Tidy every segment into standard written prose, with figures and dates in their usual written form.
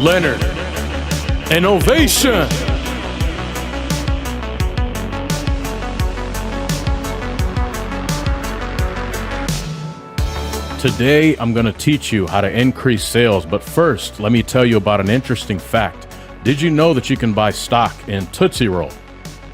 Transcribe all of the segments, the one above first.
Leonard. Innovation. Today, I'm going to teach you how to increase sales, but first, let me tell you about an interesting fact. Did you know that you can buy stock in Tootsie Roll?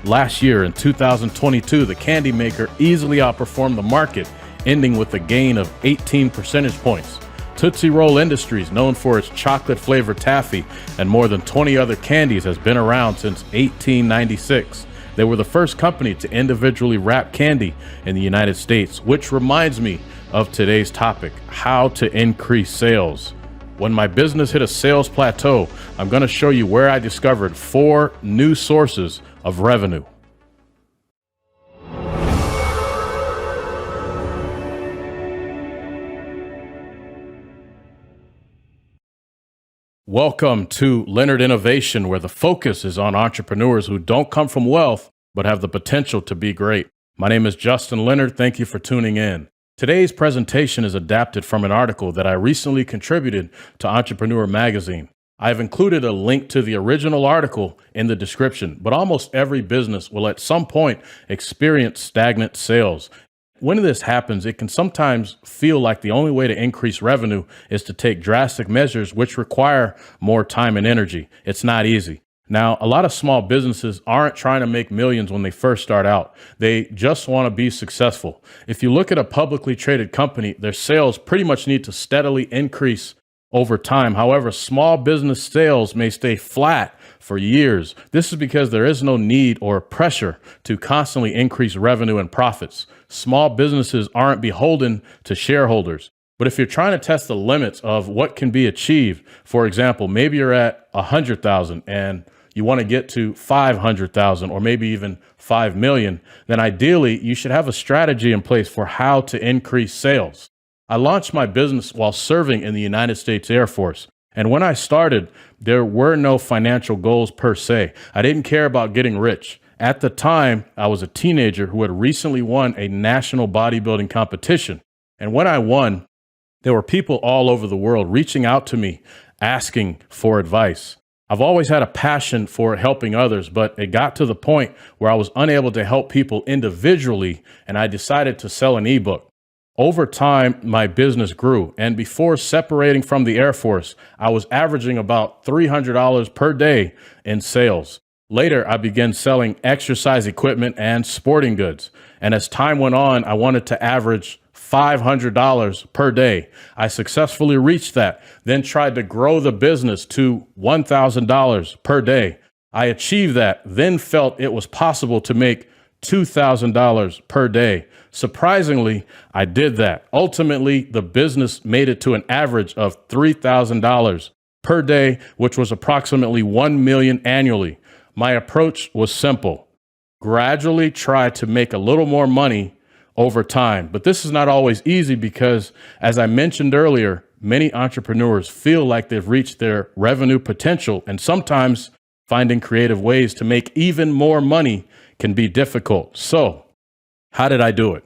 Last year, in 2022, the candy maker easily outperformed the market, ending with a gain of 18 percentage points. Tootsie Roll Industries, known for its chocolate-flavored taffy and more than 20 other candies, has been around since 1896. They were the first company to individually wrap candy in the United States, which reminds me of today's topic, how to increase sales. When my business hit a sales plateau, I'm going to show you where I discovered 4 new sources of revenue. Welcome to Leonard Innovation, where the focus is on entrepreneurs who don't come from wealth, but have the potential to be great. My name is Justin Leonard. Thank you for tuning in. Today's presentation is adapted from an article that I recently contributed to Entrepreneur Magazine. I have included a link to the original article in the description, but almost every business will at some point experience stagnant sales. When this happens, it can sometimes feel like the only way to increase revenue is to take drastic measures which require more time and energy. It's not easy. Now, a lot of small businesses aren't trying to make millions when they first start out. They just want to be successful. If you look at a publicly traded company, their sales pretty much need to steadily increase over time. However, small business sales may stay flat for years. This is because there is no need or pressure to constantly increase revenue and profits. Small businesses aren't beholden to shareholders. But if you're trying to test the limits of what can be achieved, for example, maybe you're at 100,000 and you want to get to 500,000 or maybe even 5 million, then ideally you should have a strategy in place for how to increase sales. I launched my business while serving in the United States Air Force. And when I started, there were no financial goals per se. I didn't care about getting rich. At the time, I was a teenager who had recently won a national bodybuilding competition. And when I won, there were people all over the world reaching out to me, asking for advice. I've always had a passion for helping others, but it got to the point where I was unable to help people individually, and I decided to sell an ebook. Over time, my business grew, and before separating from the Air Force, I was averaging about $300 per day in sales. Later, I began selling exercise equipment and sporting goods, and as time went on, I wanted to average $500 per day. I successfully reached that, then tried to grow the business to $1,000 per day. I achieved that, then felt it was possible to make $2,000 per day. Surprisingly, I did that. Ultimately, the business made it to an average of $3,000 per day, which was approximately $1 million annually. My approach was simple. Gradually try to make a little more money over time. But this is not always easy because, as I mentioned earlier, many entrepreneurs feel like they've reached their revenue potential, and sometimes finding creative ways to make even more money can be difficult. So, how did I do it?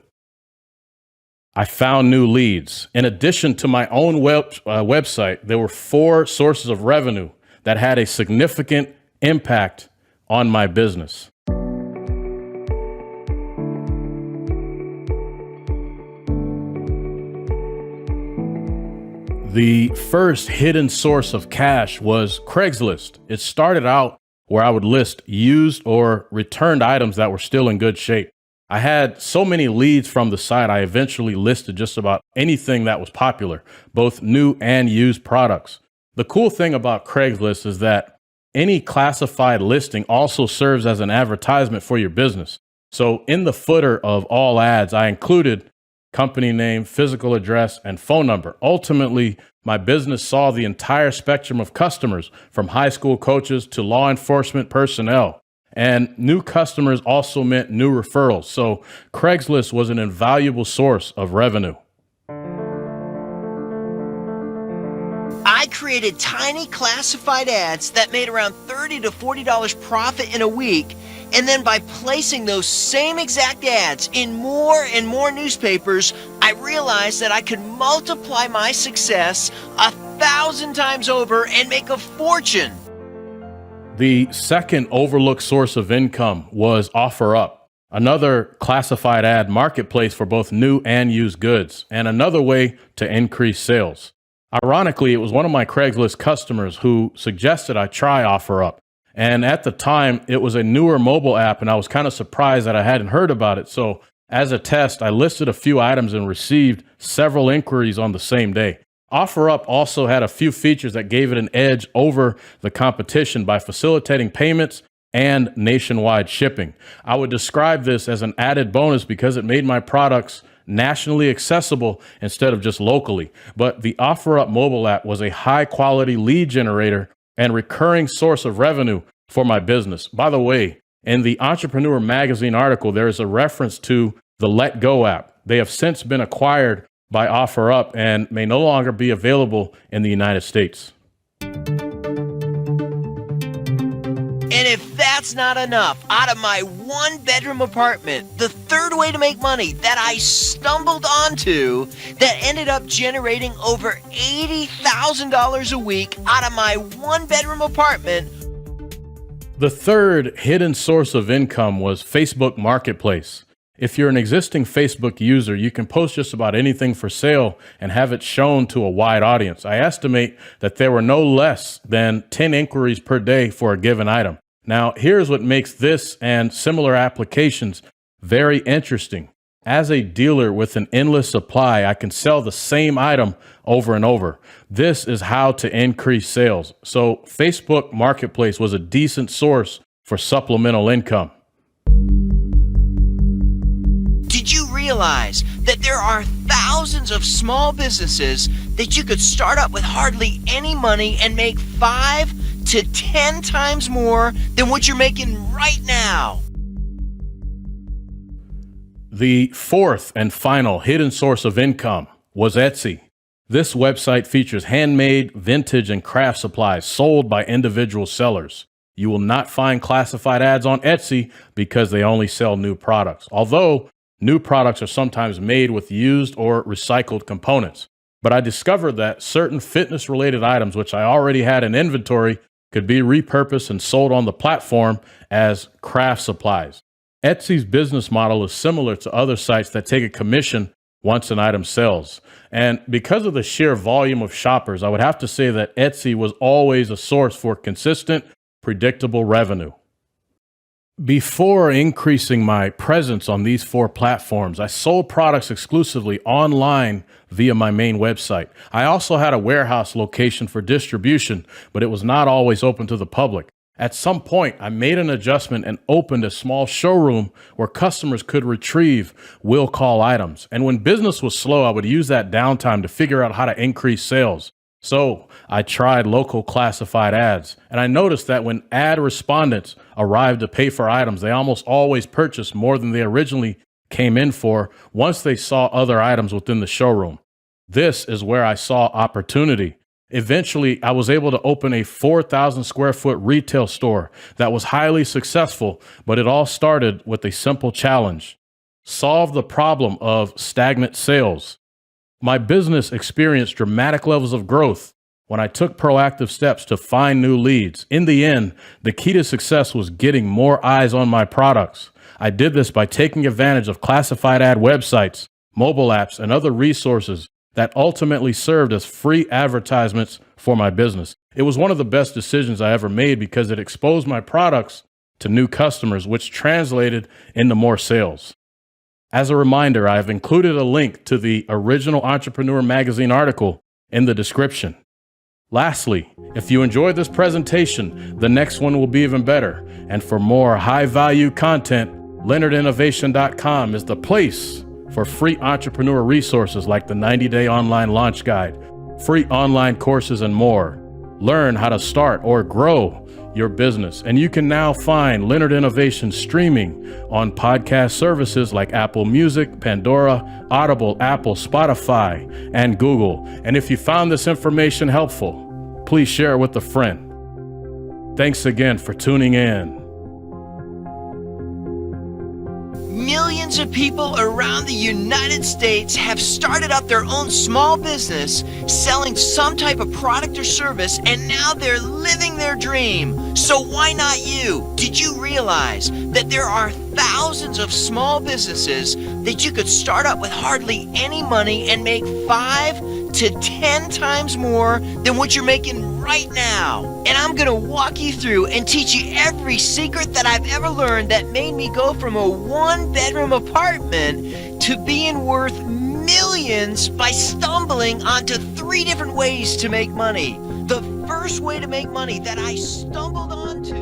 I found new leads. In addition to my own website, there were 4 sources of revenue that had a significant impact on my business. The first hidden source of cash was Craigslist. It started out where I would list used or returned items that were still in good shape. I had so many leads from the site, I eventually listed just about anything that was popular, both new and used products. The cool thing about Craigslist is that any classified listing also serves as an advertisement for your business. So in the footer of all ads, I included company name, physical address, and phone number. Ultimately, my business saw the entire spectrum of customers, from high school coaches to law enforcement personnel. And new customers also meant new referrals. So Craigslist was an invaluable source of revenue. I created tiny classified ads that made around $30 to $40 profit in a week, and then by placing those same exact ads in more and more newspapers, I realized that I could multiply my success 1,000 times over and make a fortune. The second overlooked source of income was OfferUp, another classified ad marketplace for both new and used goods, and another way to increase sales. Ironically, it was one of my Craigslist customers who suggested I try OfferUp. And at the time, it was a newer mobile app, and I was kind of surprised that I hadn't heard about it. So as a test, I listed a few items and received several inquiries on the same day. OfferUp also had a few features that gave it an edge over the competition by facilitating payments and nationwide shipping. I would describe this as an added bonus because it made my products nationally accessible instead of just locally. But the OfferUp mobile app was a high quality lead generator and recurring source of revenue for my business. By the way, in the Entrepreneur Magazine article, there is a reference to the Let Go app. They have since been acquired by OfferUp and may no longer be available in the United States. And if that's not enough, out of my one-bedroom apartment, the third way to make money that I stumbled onto that ended up generating over $80,000 a week out of my one-bedroom apartment. The third hidden source of income was Facebook Marketplace. If you're an existing Facebook user, you can post just about anything for sale and have it shown to a wide audience. I estimate that there were no less than 10 inquiries per day for a given item. Now, here's what makes this and similar applications very interesting. As a dealer with an endless supply, I can sell the same item over and over. This is how to increase sales. So Facebook Marketplace was a decent source for supplemental income. Did you realize that there are thousands of small businesses that you could start up with hardly any money and make 5 to 10 times more than what you're making right now? The fourth and final hidden source of income was Etsy. This website features handmade, vintage, and craft supplies sold by individual sellers. You will not find classified ads on Etsy because they only sell new products, although new products are sometimes made with used or recycled components. But I discovered that certain fitness-related items, which I already had in inventory, could be repurposed and sold on the platform as craft supplies. Etsy's business model is similar to other sites that take a commission once an item sells. And because of the sheer volume of shoppers, I would have to say that Etsy was always a source for consistent, predictable revenue. Before increasing my presence on these 4 platforms, I sold products exclusively online via my main website. I also had a warehouse location for distribution, but it was not always open to the public. At some point, I made an adjustment and opened a small showroom where customers could retrieve will call items. And when business was slow, I would use that downtime to figure out how to increase sales. So I tried local classified ads, and I noticed that when ad respondents arrived to pay for items, they almost always purchased more than they originally came in for once they saw other items within the showroom. This is where I saw opportunity. Eventually, I was able to open a 4,000 square foot retail store that was highly successful, but it all started with a simple challenge: solve the problem of stagnant sales. My business experienced dramatic levels of growth when I took proactive steps to find new leads. In the end, the key to success was getting more eyes on my products. I did this by taking advantage of classified ad websites, mobile apps, and other resources that ultimately served as free advertisements for my business. It was one of the best decisions I ever made because it exposed my products to new customers, which translated into more sales. As a reminder, I have included a link to the original Entrepreneur Magazine article in the description. Lastly, if you enjoyed this presentation, the next one will be even better. And for more high-value content, LeonardInnovation.com is the place for free entrepreneur resources like the 90-day online launch guide, free online courses, and more. Learn how to start or grow your business. And you can now find Leonard Innovation streaming on podcast services like Apple Music, Pandora, Audible, Apple, Spotify, and Google. And if you found this information helpful, please share it with a friend. Thanks again for tuning in. Millions Millions of people around the United States have started up their own small business selling some type of product or service, and now they're living their dream. So why not you? Did you realize that there are thousands of small businesses that you could start up with hardly any money and make 5 to 10 times more than what you're making right now? And I'm gonna walk you through and teach you every secret that I've ever learned that made me go from a 1-bedroom apartment to being worth millions by stumbling onto 3 different ways to make money. The first way to make money that I stumbled onto